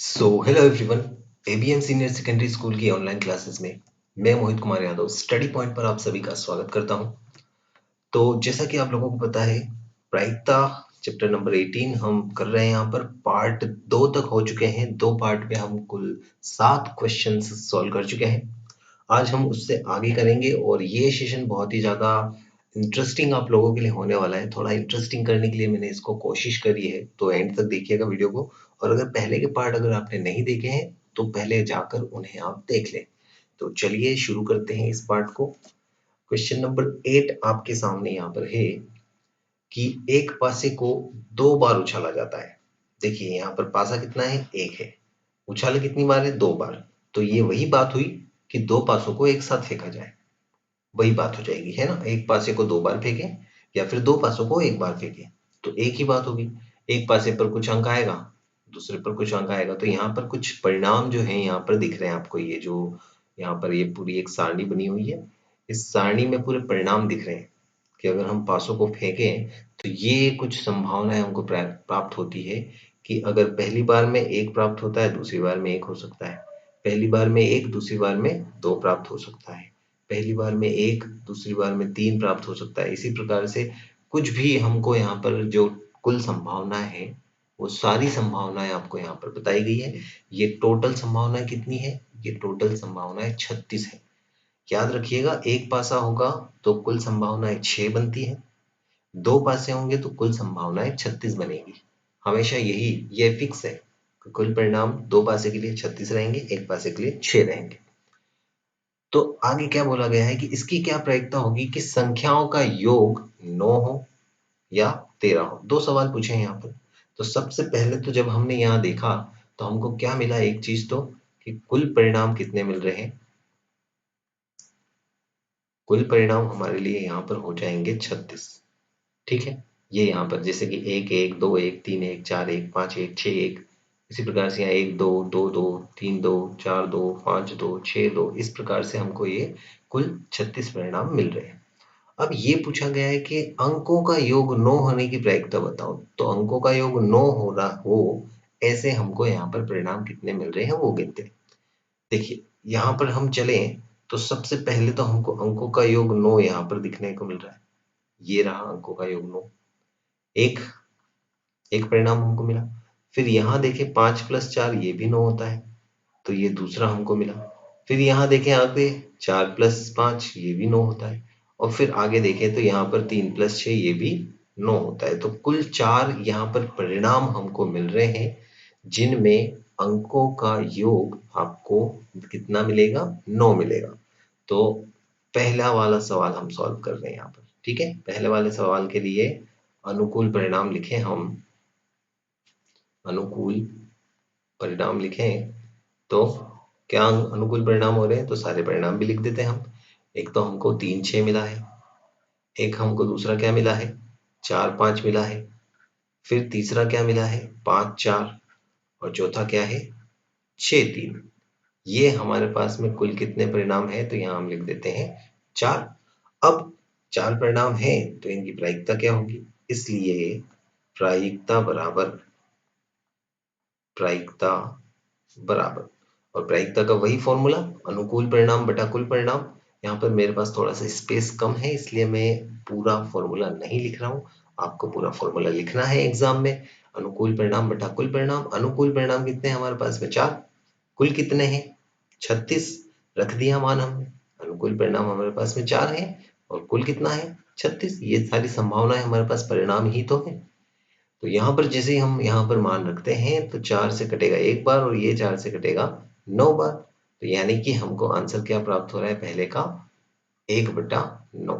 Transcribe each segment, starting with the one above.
Hello everyone. ABM senior secondary school की online classes में मैं मोहित कुमार यादव स्टडी पॉइंट पर आप सभी का स्वागत करता हूं। तो जैसा कि आप लोगों को पता है, प्रायिकता चैप्टर नंबर 18 हम कर रहे हैं। यहाँ पर पार्ट 2 तक हो चुके हैं। 2 पार्ट में हम कुल 7 क्वेश्चंस सॉल्व कर चुके हैं। आज हम उससे आगे करेंगे और ये सेशन बहुत ही ज़्यादा इंटरेस्टिंग आप लोगों के लिए होने वाला है। थोड़ा इंटरेस्टिंग करने के लिए मैंने इसको कोशिश करी है, तो एंड तक देखिएगा वीडियो को। और अगर पहले के पार्ट अगर आपने नहीं देखे हैं तो पहले जाकर उन्हें आप देख लें। तो चलिए शुरू करते हैं इस पार्ट को। क्वेश्चन नंबर 8 आपके सामने यहाँ पर है कि एक पासे को 2 बार उछाला जाता है। देखिए यहाँ पर पासा कितना है, 1 है। उछाला कितनी बार है, 2 बार। तो ये वही बात हुई कि 2 पासों को एक साथ फेंका जाए, वही बात हो जाएगी, है ना। एक पासे को 2 बार फेंके या फिर 2 पासों को 1 बार फेंके तो एक ही बात होगी। एक पासे पर कुछ अंक आएगा, दूसरे पर कुछ अंक आएगा। तो यहाँ पर कुछ परिणाम जो है यहाँ पर दिख रहे हैं आपको। ये जो यहाँ पर ये पूरी एक सारणी बनी हुई है, इस सारणी में पूरे परिणाम दिख रहे हैं कि अगर हम पासों को फेंकें तो ये कुछ संभावनाएं हमको प्राप्त होती है कि अगर पहली बार में 1 प्राप्त होता है, दूसरी बार में 1 हो सकता है। पहली बार में 1, दूसरी बार में 2 प्राप्त हो सकता है। पहली बार में 1, दूसरी बार में 3 प्राप्त हो सकता है। इसी प्रकार से कुछ भी हमको यहाँ पर जो कुल संभावना है, वो सारी संभावनाएं आपको यहाँ पर बताई गई है। ये टोटल संभावनाएं कितनी है, ये टोटल संभावनाएं 36 है। याद रखिएगा, एक पासा होगा तो कुल संभावनाएं 6 बनती है, 2 पासे होंगे तो कुल संभावनाएं 36 बनेगी। हमेशा यही ये फिक्स है। कुल परिणाम 2 पासे के लिए 36 रहेंगे, 1 पासे के लिए 6 रहेंगे। तो आगे क्या बोला गया है कि इसकी क्या प्रायिकता होगी कि संख्याओं का योग 9 हो या 13 हो। 2 सवाल पूछे हैं यहाँ पर। तो सबसे पहले तो जब हमने यहाँ देखा तो हमको क्या मिला, एक चीज तो कि कुल परिणाम कितने मिल रहे हैं। कुल परिणाम हमारे लिए यहाँ पर हो जाएंगे 36। ठीक है, ये यहाँ पर जैसे कि 1 1 2 1 3 1 4 1 5 1 6 1, इसी प्रकार से यहाँ 1 2 2 2 3 2 4 2 5 2 6 2, इस प्रकार से हमको ये कुल 36 परिणाम मिल रहे हैं। अब ये पूछा गया है कि अंकों का योग 9 होने की प्रायिकता बताओ। तो अंकों का योग 9 हो रहा हो ऐसे हमको यहाँ पर परिणाम कितने मिल रहे हैं वो गिनते हैं। देखिए यहाँ पर हम चले तो सबसे पहले तो हमको अंकों का योग 9 यहाँ पर दिखने को मिल रहा है। ये रहा अंकों का योग 9, एक एक परिणाम हमको मिला। फिर यहाँ देखें 5 + 4 ये भी 9 होता है, तो ये दूसरा हमको मिला। फिर यहाँ देखें आगे 4 + 5 ये भी 9 होता है। और फिर आगे देखें तो यहाँ पर 3 + 6 ये भी 9 होता है। तो कुल 4 यहाँ पर परिणाम हमको मिल रहे हैं जिनमें अंकों का योग आपको कितना मिलेगा, 9 मिलेगा। तो पहला वाला सवाल हम सॉल्व कर रहे हैं यहाँ पर। ठीक है, पहले वाले सवाल के लिए अनुकूल परिणाम लिखें हम। अनुकूल परिणाम लिखें तो क्या अनुकूल परिणाम हो रहे हैं, तो सारे परिणाम भी लिख देते हैं हम। एक तो हमको 3 6 मिला है, एक हमको दूसरा क्या मिला है, 4 5 मिला है। फिर तीसरा क्या मिला है, 5 4, और चौथा क्या है, 6 3। ये हमारे पास में कुल कितने परिणाम है, तो यहाँ हम लिख देते हैं 4। अब 4 परिणाम हैं तो इनकी प्रायिकता क्या होगी, इसलिए प्रायिकता बराबर प्रायिकता बराबर, और प्रायिकता का वही फॉर्मूला अनुकूल परिणाम बटा कुल परिणाम। यहाँ पर मेरे पास थोड़ा सा स्पेस कम है इसलिए मैं पूरा फॉर्मूला नहीं लिख रहा हूँ, आपको पूरा फॉर्मूला लिखना है एग्जाम में। अनुकूल परिणाम बटा कुल परिणाम, अनुकूल परिणाम कितने हैं हमारे पास में, 4। कुल कितने हैं, 36, रख दिया मान हमने। अनुकूल परिणाम हमारे पास में 4 है और कुल कितना है, 36। ये सारी संभावनाएं हमारे पास परिणाम ही तो है। तो यहाँ पर जैसे ही हम यहाँ पर मान रखते हैं तो 4 से कटेगा 1 बार और ये 4 से कटेगा 9 बार। तो यानी कि हमको आंसर क्या प्राप्त हो रहा है, पहले का 1/9।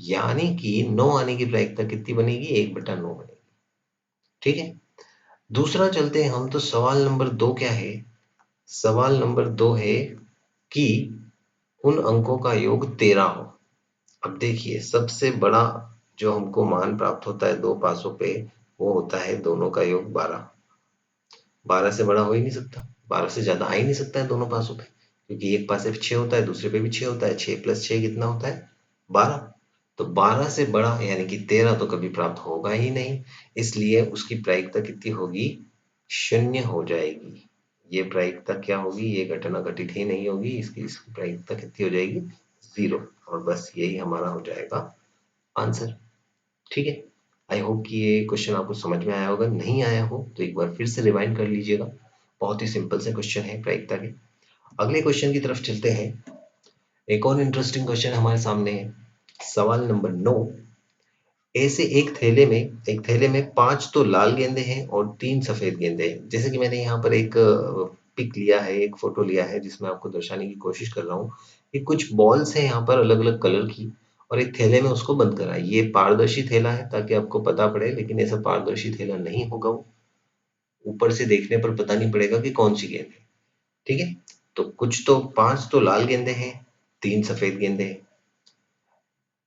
यानी कि 9 आने की प्रायिकता कितनी बनेगी, 1/9 बनेगी। ठीक है, दूसरा चलते हैं हम। तो सवाल नंबर 2 क्या है, सवाल नंबर 2 है कि उन अंकों का योग 13 हो। अब देखिए सबसे बड़ा जो हमको मान प्राप्त होता है 2 पासों पे, वो होता है दोनों का योग 12। 12 से बड़ा हो ही नहीं सकता, 12 से ज्यादा आ ही नहीं सकता है दोनों पासों पे, क्योंकि एक पासे पे 6 होता है, दूसरे पे भी 6 होता है। 6 + 6 कितना होता है, 12। तो 12 से बड़ा यानी कि 13 तो कभी प्राप्त होगा ही नहीं, इसलिए उसकी प्रायिकता कितनी होगी, 0 हो जाएगी। ये प्रायिकता क्या होगी, ये घटना घटित ही नहीं होगी, इसकी प्रायिकता कितनी हो जाएगी, 0। और बस यही हमारा हो जाएगा आंसर। ठीक है, आई होप कि ये क्वेश्चन आपको समझ में आया होगा। नहीं आया हो तो एक बार फिर से रिवाइंड कर लीजिएगा। बहुत ही सिंपल से क्वेश्चन है प्रायिकता के। अगले क्वेश्चन की तरफ चलते हैं। एक और इंटरेस्टिंग क्वेश्चन हमारे सामने है। सवाल नंबर 9। ऐसे एक थैले में 5 तो लाल गेंदे हैं और 3 सफेद गेंदे हैं। जैसे कि मैंने यहाँ पर एक पिक लिया है, एक फोटो लिया है, जिसमें आपको दर्शाने की कोशिश कर रहा हूँ कि कुछ बॉल्स हैं यहाँ पर अलग अलग कलर की, और एक थैले में उसको बंद करा है। ये पारदर्शी थैला है ताकि आपको पता पड़े, लेकिन ऐसा पारदर्शी थैला नहीं होगा वो। ऊपर से देखने पर पता नहीं पड़ेगा कि कौन सी गेंद है। ठीक है, तो कुछ तो 5 तो लाल गेंदे हैं, 3 सफेद गेंदे हैं।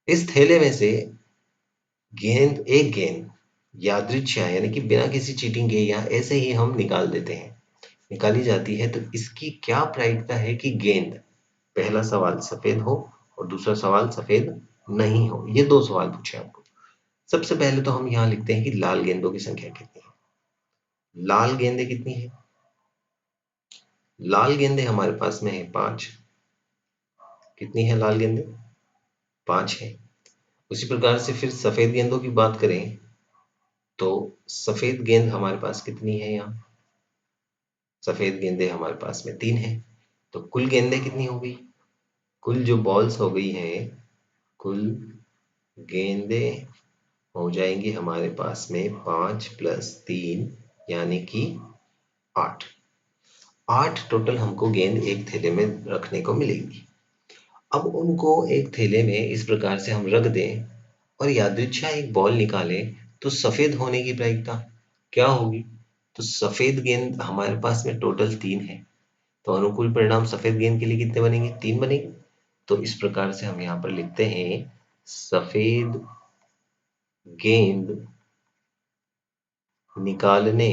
इस थैले में से एक गेंद यादृच्छा यानी कि बिना किसी चीटिंग के या ऐसे ही हम निकाल देते हैं, निकाली जाती है, तो इसकी क्या प्रायिकता है कि गेंद, पहला सवाल सफेद हो और दूसरा सवाल सफेद नहीं हो। ये 2 सवाल पूछे आपको। सबसे पहले तो हम यहाँ लिखते हैं कि लाल गेंदों की संख्या कितनी है। लाल गेंदे कितनी है? लाल गेंदे हमारे पास में है 5। कितनी है लाल गेंदे? 5 है। उसी प्रकार से फिर सफेद गेंदों की बात करें तो सफेद गेंद हमारे पास कितनी है? यहाँ सफेद गेंदे हमारे पास में 3 है। तो कुल गेंदे कितनी हो गई? कुल जो बॉल्स हो गई है, कुल गेंदे हो जाएंगी हमारे पास में 5 + 3 यानी कि 8। 8 टोटल हमको गेंद एक थैले में रखने को मिलेगी। अब उनको एक थैले में इस प्रकार से हम रख दें और यादृच्छा एक बॉल निकालें, तो सफेद होने की प्रायिकता क्या होगी? तो सफेद गेंद हमारे पास में टोटल 3 है, तो अनुकूल परिणाम सफेद गेंद के लिए कितने बनेंगे? 3 बनेंगे। तो इस प्रकार से हम यहाँ पर लिखते हैं सफेद गेंद निकालने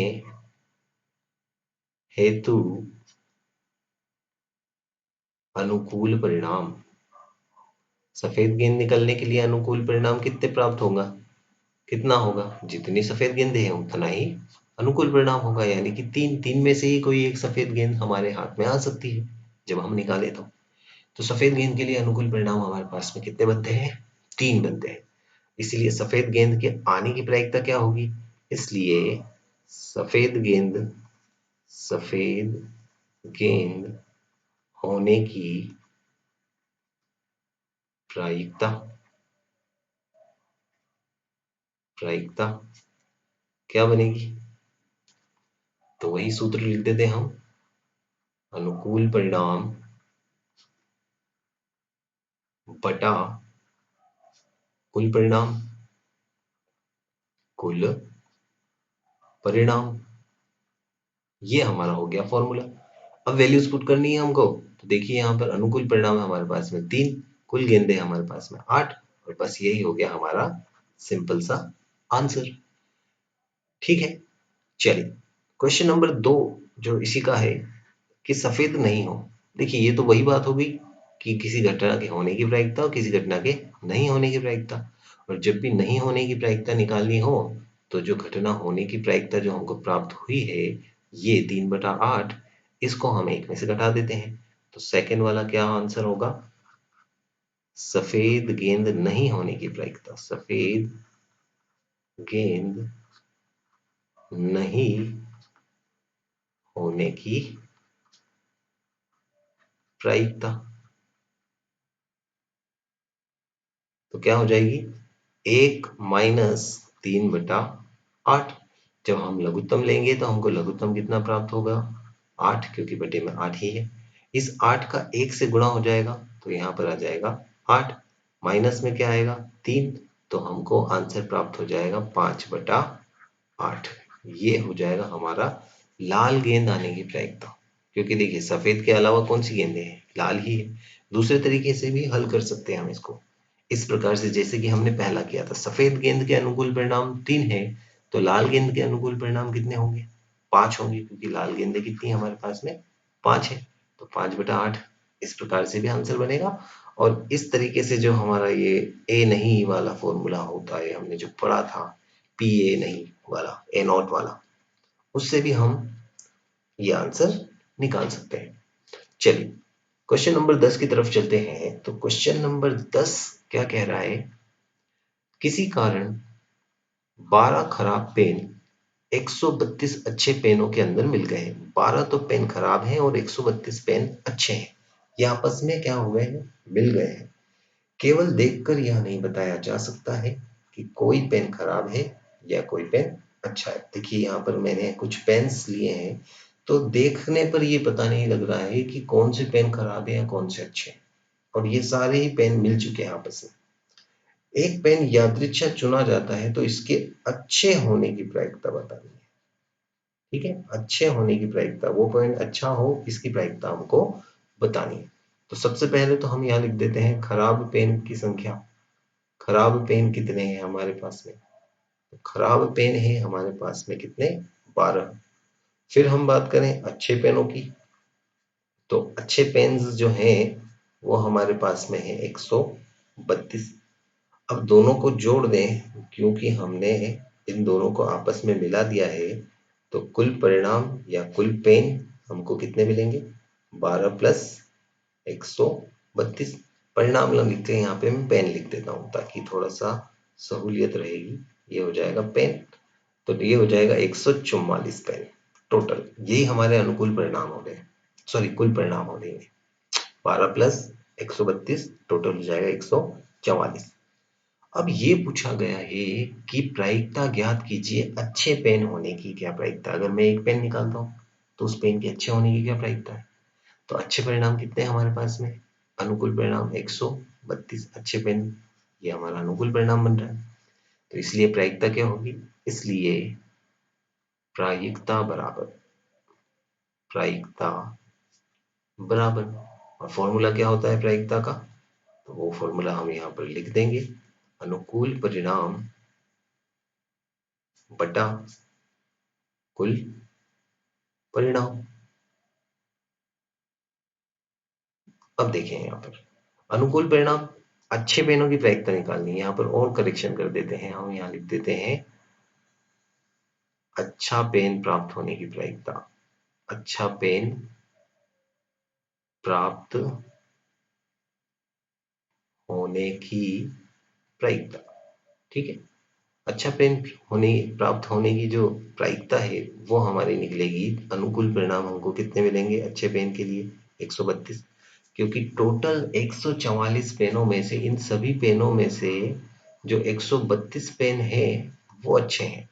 हेतु अनुकूल परिणाम। सफेद गेंद निकलने के लिए अनुकूल परिणाम कितने प्राप्त होगा? कितना होगा? जितनी सफेद गेंदें हैं उतना ही अनुकूल परिणाम होगा, यानी कि 3 में से ही कोई एक सफेद गेंद हमारे हाथ में आ सकती है जब हम निकाले तो सफेद गेंद के लिए अनुकूल परिणाम हमारे पास में कितने बनते हैं? 3 बनते हैं। इसलिए सफेद गेंद के आने की प्रायिकता क्या होगी? इसलिए सफेद गेंद होने की प्रायिकता प्रायिकता क्या बनेगी? तो वही सूत्र लिख देते हम, अनुकूल परिणाम बटा कुल परिणाम, कुल परिणाम। ये हमारा हो गया फॉर्मूला। अब वैल्यूज पुट करनी है हमको, तो देखिए यहाँ पर अनुकूल परिणाम है हमारे पास में 3, कुल गेंदे हमारे पास में 8, और बस यही हो गया हमारा सिंपल सा आंसर। ठीक है, चलिए क्वेश्चन नंबर 2 जो इसी का है कि सफेद नहीं हो। देखिए ये तो वही बात हो गई कि किसी घटना के होने की प्रायिकता और किसी घटना के नहीं होने की प्रायिकता। और जब भी नहीं होने की प्रायिकता निकालनी हो, तो जो घटना होने की प्रायिकता जो हमको प्राप्त हुई है, ये 3/8, इसको हम 1 में से घटा देते हैं। तो सेकंड वाला क्या आंसर होगा? सफेद गेंद नहीं होने की प्रायिकता, सफेद गेंद नहीं होने की प्रायिकता। तो क्या हो जाएगी? 1 - 3/8। जब हम लघुत्तम लेंगे तो हमको लघुत्तम कितना प्राप्त होगा? 8, क्योंकि बटे में 8 ही है। इस 8 का 1 से गुणा हो जाएगा, तो यहाँ पर आ जाएगा 8, माइनस में क्या आएगा? 3, तो हमको आंसर प्राप्त हो जाएगा 5/8। ये हो जाएगा हमारा लाल गेंद आने की प्रायिकता। क्योंकि देखिए सफेद के अलावा कौन सी गेंदें हैं? लाल ही है। दूसरे तरीके से भी हल कर सकते हैं हम इसको, इस प्रकार से जैसे कि हमने पहला किया था। सफेद गेंद के अनुकूल परिणाम 3 है, तो लाल गेंद के अनुकूल परिणाम कितने होंगे? 5 होंगे, क्योंकि लाल गेंदें कितनी है हमारे पास में? 5 है। तो 5/8 इस प्रकार से भी आंसर बनेगा। और इस तरीके से जो हमारा ये ए नहीं वाला फॉर्मूला होता है, हमने जो पढ़ा था, पी ए नहीं वाला, ए नॉट वाला, उससे भी हम ये आंसर निकाल सकते हैं। चलिए क्वेश्चन नंबर 10 की तरफ चलते हैं। तो क्वेश्चन नंबर 10 क्या कह रहा है, किसी कारण 12 खराब पेन 132 अच्छे पेनों के अंदर मिल गए। 12 तो पेन खराब हैं और 132 पेन अच्छे हैं, ये आपस में क्या हो गए हैं, मिल गए हैं। केवल देखकर यह नहीं बताया जा सकता है कि कोई पेन खराब है या कोई पेन अच्छा है। देखिए यहाँ पर मैंने कुछ पेन्स लिए हैं, तो देखने पर ये पता नहीं लग रहा है कि कौन से पेन खराब है या कौन से अच्छे हैं, और ये सारे ही पेन मिल चुके हैं आपस में। एक पेन यादृच्छा चुना जाता है तो इसके अच्छे होने की प्रायिकता बतानी है। ठीक है, अच्छे होने की प्रायिकता, वो पेन अच्छा हो इसकी प्रायिकता हमको बतानी है। तो सबसे पहले तो हम यहाँ लिख देते हैं खराब पेन की संख्या। खराब पेन कितने हैं हमारे पास में, तो खराब पेन है हमारे पास में कितने, 12। फिर हम बात करें अच्छे पेनों की, तो अच्छे पेन्स जो हैं वो हमारे पास में है 132। अब दोनों को जोड़ दें, क्योंकि हमने इन दोनों को आपस में मिला दिया है, तो कुल परिणाम या कुल पेन हमको कितने मिलेंगे, 12 प्लस 132। परिणाम ना लिखते हैं, यहाँ पे मैं पेन लिख देता हूँ ताकि थोड़ा सा सहूलियत रहेगी। ये हो जाएगा पेन, तो ये हो जाएगा 144 पेन टोटल। यही हमारे अनुकूल परिणाम हो गए, सॉरी कुल परिणाम हो गए। 12 प्लस 132 टोटल हो जाएगा 144। अब ये पूछा गया है कि प्रायिकता ज्ञात कीजिए अच्छे पेन होने की क्या प्रायिकता। अगर मैं एक पेन निकालता हूँ तो उस पेन के अच्छे होने की क्या प्रायिकता है। तो अच्छे परिणाम कितने हैं हमारे पास में, अनुकूल परिणाम 132 अच्छे पेन, ये हमारा अनुकूल परिणाम बन रहा है। तो इसलिए प्रायिकता क्या होगी, इसलिए प्रायिकता बराबर, प्रायिकता बराबर, और फॉर्मूला क्या होता है प्रायिकता का, तो वो फॉर्मूला हम यहाँ पर लिख देंगे, अनुकूल परिणाम बटा कुल परिणाम। अब देखें यहाँ पर अनुकूल परिणाम, अच्छे पेनों की प्रायिकता निकालनी है। यहाँ पर और करेक्शन कर देते हैं, हम यहाँ लिख देते हैं अच्छा पेन प्राप्त होने की प्रायिकता। अच्छा पेन प्राप्त होने की प्रायिकता, ठीक है। अच्छा पेन होने प्राप्त होने की जो प्रायिकता है वो हमारी निकलेगी, अनुकूल परिणाम हमको कितने मिलेंगे अच्छे पेन के लिए, 132। क्योंकि टोटल 144 पेनों में से, इन सभी पेनों में से जो 132 पेन है वो अच्छे हैं,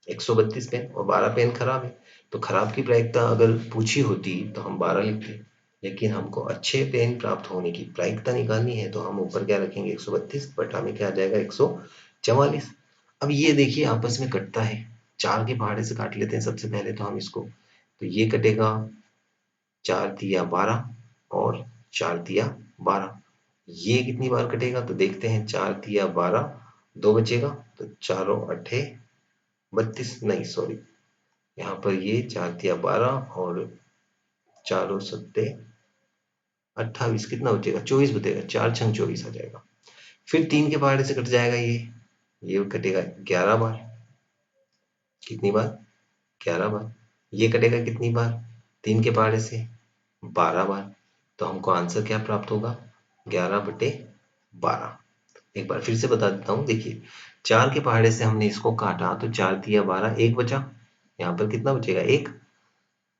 132 पेन, और 12 पेन खराब है। तो खराब की प्रायिकता अगर पूछी होती तो हम 12 लिखते, लेकिन हमको अच्छे पेन प्राप्त होने की प्रायिकता निकालनी है, तो हम ऊपर क्या रखेंगे 132, बटा में क्या आ जाएगा 144। अब ये देखिए आपस में कटता है, 4 के पहाड़े से काट लेते हैं सबसे पहले तो हम इसको। तो ये कटेगा 4 तिया 12 और 4 तिया 12। ये कितनी बार कटेगा तो देखते हैं, 4 तिया 12, 2 बचेगा, तो चारों अठे 32, नहीं सॉरी, यहाँ पर ये 4 तिया 12 और चारों सत्ते 28, कितना बचेगा 24 बचेगा, 4 छंग 24 आ जाएगा। फिर 3 के पहाड़े से कट जाएगा, ये कटेगा 11 बार। कितनी बार, 11 बार। ये कटेगा कितनी बार, 3 के पहाड़े से 12 बार। तो हमको आंसर क्या प्राप्त होगा, 11/12। एक बार फिर से बता देता हूँ, देखिए 4 के पहाड़े से हमने इसको काटा तो 4 तिया 12, एक बचा, यहाँ पर कितना बचेगा, एक।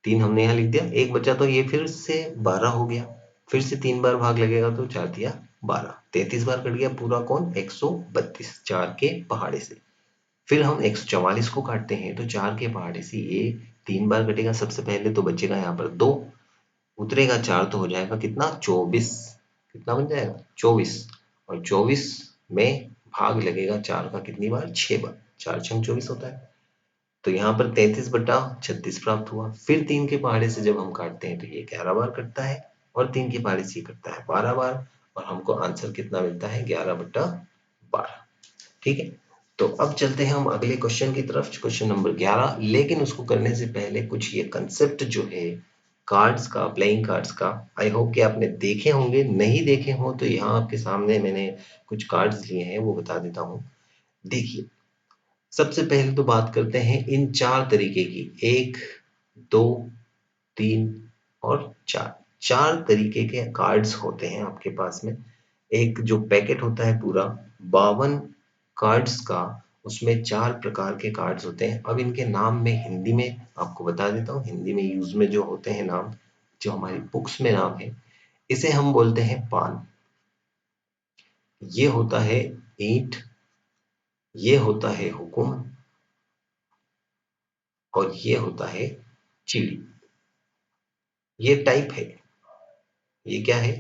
3 हमने यहाँ लिख दिया, एक बचा, तो ये फिर से 12 हो गया। फिर से 3 बार भाग लगेगा तो 4 तिया 12, 33 बार कट गया पूरा कौन, 132, 4 के पहाड़े से। फिर हम 144 को काटते हैं तो 4 के पहाड़े से ये 3 बार कटेगा सबसे पहले, तो बचेगा यहाँ पर 2, उतरेगा 4 तो हो जाएगा कितना, 24। कितना बन जाएगा, 24। और 24 में भाग लगेगा 4 का कितनी बार, 6 बार, 4 छंग 24 होता है। तो यहाँ पर 33/36 प्राप्त हुआ। फिर 3 के पहाड़े से जब हम काटते हैं तो ये 11 बार कटता है, और 3 के पहाड़े से ये कटता है 12 बार, और हमको आंसर कितना मिलता है, 11/12। ठीक है, तो अब चलते हैं हम अगले क्वेश्चन की तरफ, क्वेश्चन नंबर 11। लेकिन उसको करने से पहले कुछ ये कंसेप्ट जो है कार्ड्स का, प्लेइंग कार्ड्स का, आई होप कि आपने देखे होंगे, नहीं देखे हो तो यहाँ आपके सामने मैंने कुछ कार्ड्स लिए हैं वो बता देता हूँ। देखिए सबसे पहले तो बात करते हैं इन 4 तरीके की, 1, 2, 3 और चार चार तरीके के कार्ड्स होते हैं आपके पास में। एक जो पैकेट होता है पूरा 52 कार्ड्स का, उसमें चार प्रकार के कार्ड्स होते हैं। अब इनके नाम में हिंदी में आपको बता देता हूँ, हिंदी में यूज में जो होते हैं नाम, जो हमारी बुक्स में नाम है, इसे हम बोलते हैं पान, ये होता है ईंट, ये होता है हुकुम, और ये होता है चिड़ी। ये टाइप है, ये क्या है,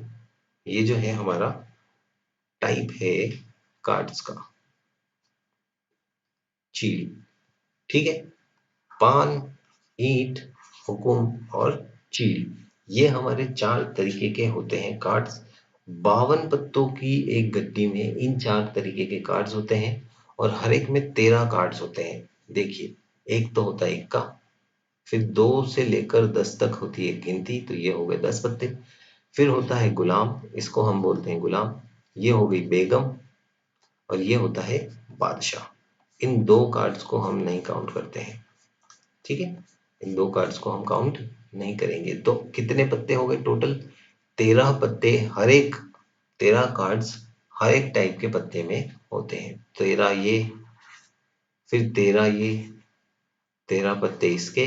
ये जो है हमारा टाइप है कार्ड्स का, चिड़ी। ठीक है, पान, ईंट, हुकुम और चीड़, ये हमारे चार तरीके के होते हैं कार्ड्स। 52 पत्तों की एक गड्डी में इन चार तरीके के कार्ड्स होते हैं, और हर एक में 13 कार्ड्स होते हैं। देखिए, एक तो होता है इक्का, फिर 2 से लेकर 10 तक होती है गिनती, तो ये हो गए 10 पत्ते। फिर होता है गुलाम, इसको हम बोलते हैं गुलाम, ये हो गई बेगम, और ये होता है बादशाह। इन दो कार्ड्स को हम नहीं काउंट करते हैं, ठीक है, इन दो कार्ड्स को हम काउंट नहीं करेंगे। तो कितने पत्ते हो गए टोटल, 13 पत्ते, हर एक 13 कार्ड्स हर एक टाइप के पत्ते में होते हैं। 13 ये, फिर 13 ये, 13 पत्ते इसके,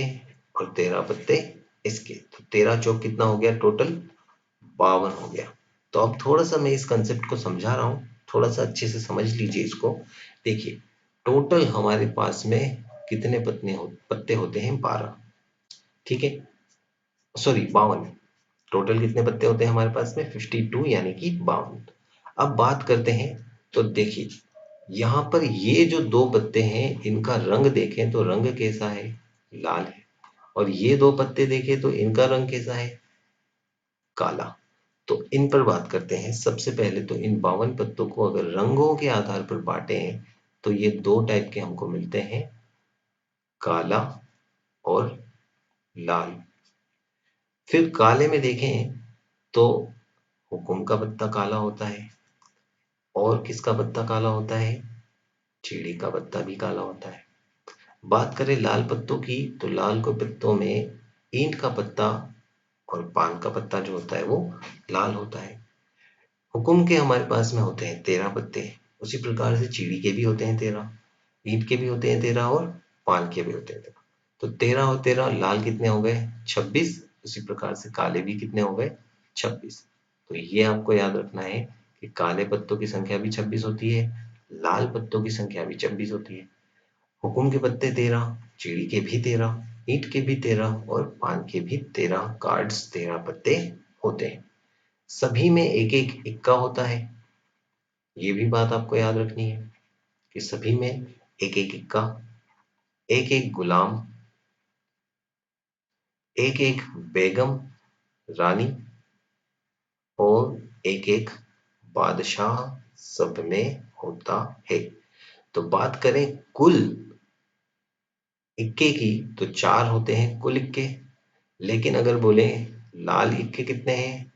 और 13 पत्ते इसके, तो 13 चौक कितना हो गया टोटल, 52 हो गया। तो अब थोड़ा सा मैं इस कंसेप्ट को समझा रहा हूँ, थोड़ा सा अच्छे से समझ लीजिए इसको। देखिए, टोटल हमारे पास में कितने पत्ते होते हैं, 12, ठीक है, सॉरी 52। टोटल कितने पत्ते होते हैं हमारे पास में, 52, यानी कि 52। अब बात करते हैं, तो देखिए यहाँ पर ये जो दो पत्ते हैं, इनका रंग देखें तो रंग कैसा है, लाल है, और ये दो पत्ते देखें तो इनका रंग कैसा है, काला। तो इन पर बात करते हैं। सबसे पहले तो इन 52 पत्तों को अगर रंगों के आधार पर बांटे, तो ये दो टाइप के हमको मिलते हैं, काला और लाल। फिर काले में देखें तो हुकुम का पत्ता काला होता है, और किसका पत्ता काला होता है, चीड़ी का पत्ता भी काला होता है। बात करें लाल पत्तों की, तो लाल के पत्तों में ईंट का पत्ता और पान का पत्ता जो होता है वो लाल होता है। हुकुम के हमारे पास में होते हैं 13 पत्ते, उसी प्रकार से चीड़ी के भी होते हैं 13, ईंट के भी होते हैं 13, और पान के भी होते हैं 13। तो 13 और 13 लाल कितने हो गए, 26। उसी प्रकार से काले भी कितने हो गए, 26। तो ये आपको याद रखना है कि काले पत्तों की संख्या भी 26 होती है, लाल पत्तों की संख्या भी 26 होती है। हुकुम के पत्ते 13, चीड़ी के भी 13, ईंट के भी 13, और पान के भी 13 कार्ड्स, 13 पत्ते होते हैं। सभी में एक एक इक्का होता है, ये भी बात आपको याद रखनी है कि सभी में एक एक इक्का, एक एक गुलाम, एक एक बेगम, रानी, और एक एक बादशाह सब में होता है। तो बात करें कुल इक्के की, तो 4 होते हैं कुल इक्के। लेकिन अगर बोले लाल इक्के कितने हैं,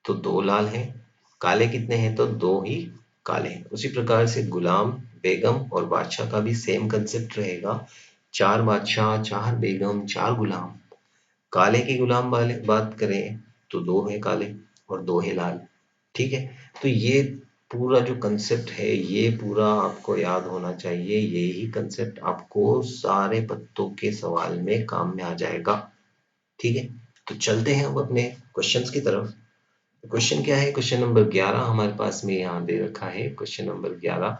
तो 2 लाल हैं। काले कितने हैं, तो 2 ही काले हैं। उसी प्रकार से गुलाम, बेगम और बादशाह का भी सेम कंसेप्ट रहेगा, 4 बादशाह, 4 बेगम, 4 गुलाम। काले की गुलाम वाले बात करें तो 2 है काले और 2 है लाल, ठीक है। तो ये पूरा जो कंसेप्ट है, ये पूरा आपको याद होना चाहिए। यही कंसेप्ट आपको सारे पत्तों के सवाल में काम में आ जाएगा, ठीक है। तो चलते हैं अब अपने क्वेश्चंस की तरफ। क्वेश्चन क्या है, क्वेश्चन नंबर 11 हमारे पास में यहाँ दे रखा है। क्वेश्चन नंबर 11,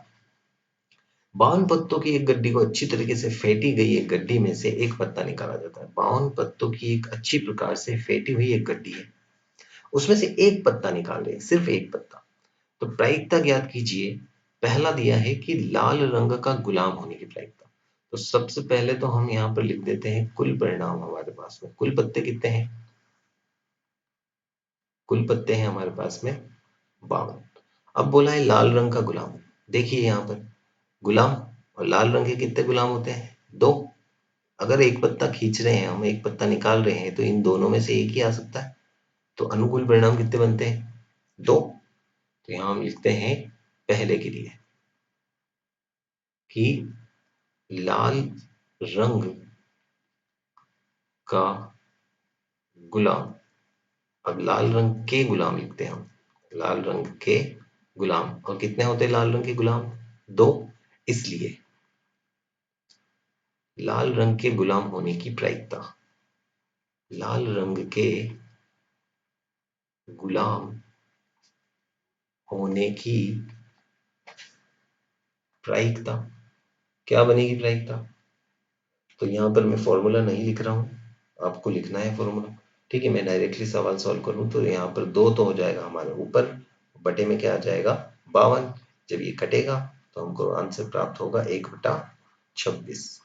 52 पत्तों की एक गड्डी को अच्छी तरीके से फेंटी गई एक गड्डी में से एक पत्ता निकाला जाता है। 52 पत्तों की एक अच्छी प्रकार से फेंटी हुई एक गड्डी है, उसमें से एक पत्ता निकाल रहे हैं, सिर्फ एक पत्ता। तो प्रायिकता ज्ञात कीजिए। पहला दिया है कि लाल रंग का गुलाम होने की प्रायिकता। तो सबसे पहले तो हम यहाँ पर लिख देते हैं कुल परिणाम हमारे पास में। कुल पत्ते कितने हैं, कुल पत्ते हैं हमारे पास में 52। अब बोला है लाल रंग का गुलाम। देखिए यहाँ पर गुलाम और लाल रंग के कितने गुलाम होते हैं, 2। अगर एक पत्ता खींच रहे हैं हम, एक पत्ता निकाल रहे हैं, तो इन दोनों में से एक ही आ सकता है। तो अनुकूल परिणाम कितने बनते हैं, 2। तो यहाँ हम लिखते हैं पहले के लिए कि लाल रंग का गुलाम अब लाल रंग के गुलाम लिखते हैं हम, लाल रंग के गुलाम। और कितने होते हैं लाल रंग के गुलाम? 2। इसलिए लाल रंग के गुलाम होने की प्रायिकता, लाल रंग के गुलाम होने की प्रायिकता क्या बनेगी प्रायिकता? तो यहाँ पर मैं फॉर्मूला नहीं लिख रहा हूँ, आपको लिखना है फॉर्मूला। ठीक है, मैं डायरेक्टली सवाल सॉल्व करूँ तो यहाँ पर 2 तो हो जाएगा हमारे ऊपर, बटे में क्या आ जाएगा 52। जब ये कटेगा तो हमको आंसर प्राप्त होगा 1/26।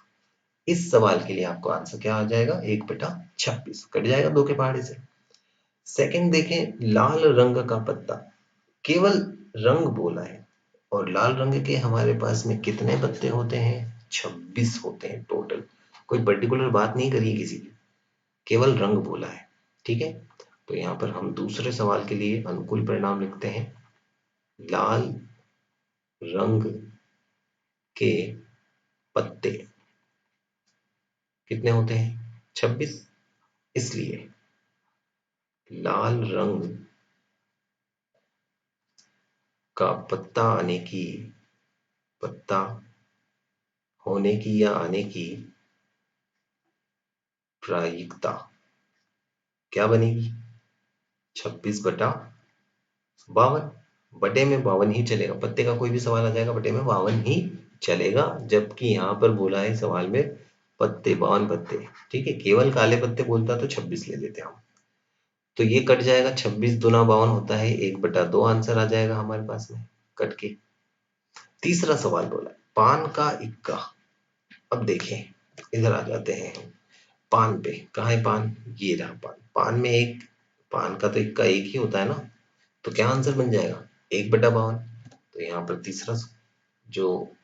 इस सवाल के लिए आपको आंसर क्या आ जाएगा 1/26, कट जाएगा 2 के पहाड़े से। सेकंड देखें, लाल रंग का पत्ता, केवल रंग बोला है और लाल रंग के हमारे पास में कितने पत्ते होते हैं? 26 होते हैं टोटल। कोई पर्टिकुलर बात नहीं करी किसी की, केवल रंग बोला है। ठीक है, तो यहाँ पर हम दूसरे सवाल के लिए अनुकूल परिणाम लिखते हैं। लाल रंग के पत्ते कितने होते हैं? 26। इसलिए लाल रंग का पत्ता होने की या आने की प्रायिकता क्या बनेगी? 26/52। बटे में 52 ही चलेगा, पत्ते का कोई भी सवाल आ जाएगा बटे में 52 ही चलेगा, जबकि यहाँ पर बोला है सवाल में पत्ते 52 पत्ते। ठीक है, केवल काले पत्ते बोलता तो 26 ले लेते हम। तो ये कट जाएगा, 26 दूना 52 होता है, 1/2 आंसर आ जाएगा हमारे पास में कट के। तीसरा सवाल बोला पान का इक्का। अब देखें, इधर आ जाते हैं हम पान पे। कहाँ है पान? ये रहा पान। पान में एक, पान का तो इक्का एक ही होता है ना, तो क्या आंसर बन जाएगा 1/52। तो यहाँ पर तीसरा जो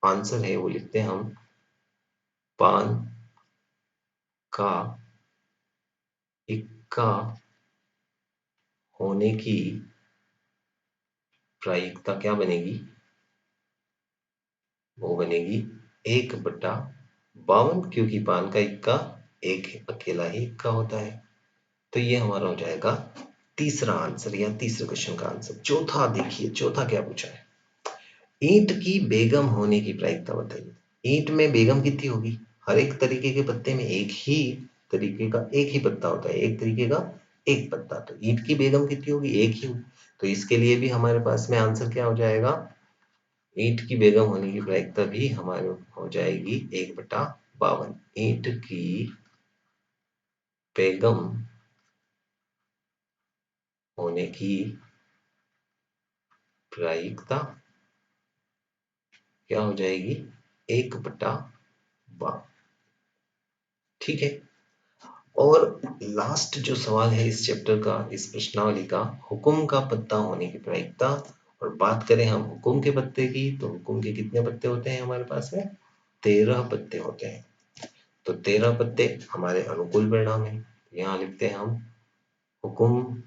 आंसर है वो लिखते हैं हम, पान का इक्का होने की प्रायिकता क्या बनेगी? वो बनेगी 1/52, क्योंकि पान का इक्का एक अकेला ही इक्का होता है। तो ये हमारा हो जाएगा तीसरा आंसर या तीसरे क्वेश्चन का आंसर। चौथा देखिए, चौथा क्या पूछा है? ईंट की बेगम होने की प्रायिकता बताइए। ईंट में बेगम कितनी होगी? हर एक तरीके के पत्ते में एक ही तरीके का एक ही पत्ता होता है, एक तरीके का एक पत्ता। तो ईंट की बेगम कितनी होगी? एक ही होगी। तो इसके लिए भी हमारे पास में आंसर क्या हो जाएगा? ईंट की बेगम होने की प्रायिकता भी हमारे हो जाएगी 1/52। ईंट की बेगम होने की प्रायिकता क्या हो जाएगी? 1/52। ठीक है, और लास्ट जो सवाल है इस चैप्टर का, इस प्रश्नावली का, हुकुम का पत्ता होने की प्रायिकता। और बात करें हम हुकुम के पत्ते की, तो हुकुम के कितने पत्ते होते हैं हमारे पास में? 13 पत्ते होते हैं। तो 13 पत्ते हमारे अनुकूल परिणाम है। यहाँ लिखते हैं हम, हुकुम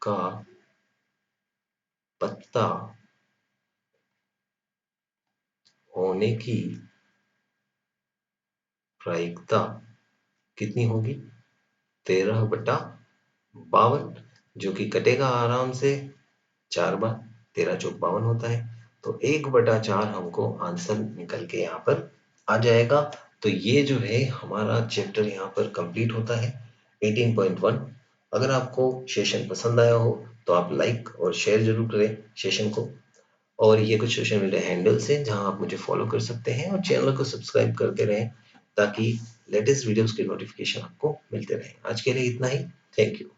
का पत्ता होने की प्रायिकता कितनी होगी? 13/52, जो कि कटेगा आराम से 4 बार, 13 चौक 52 होता है। तो 1/4 हमको आंसर निकल के यहाँ पर आ जाएगा। तो ये जो है हमारा चैप्टर यहाँ पर कंप्लीट होता है 18.1। अगर आपको सेशन पसंद आया हो तो आप लाइक और शेयर जरूर करें सेशन को। और ये कुछ सोशल मीडिया हैंडल्स हैं जहां आप मुझे फॉलो कर सकते हैं, और चैनल को सब्सक्राइब करते रहें ताकि लेटेस्ट वीडियोस के नोटिफिकेशन आपको मिलते रहें। आज के लिए इतना ही। Thank you.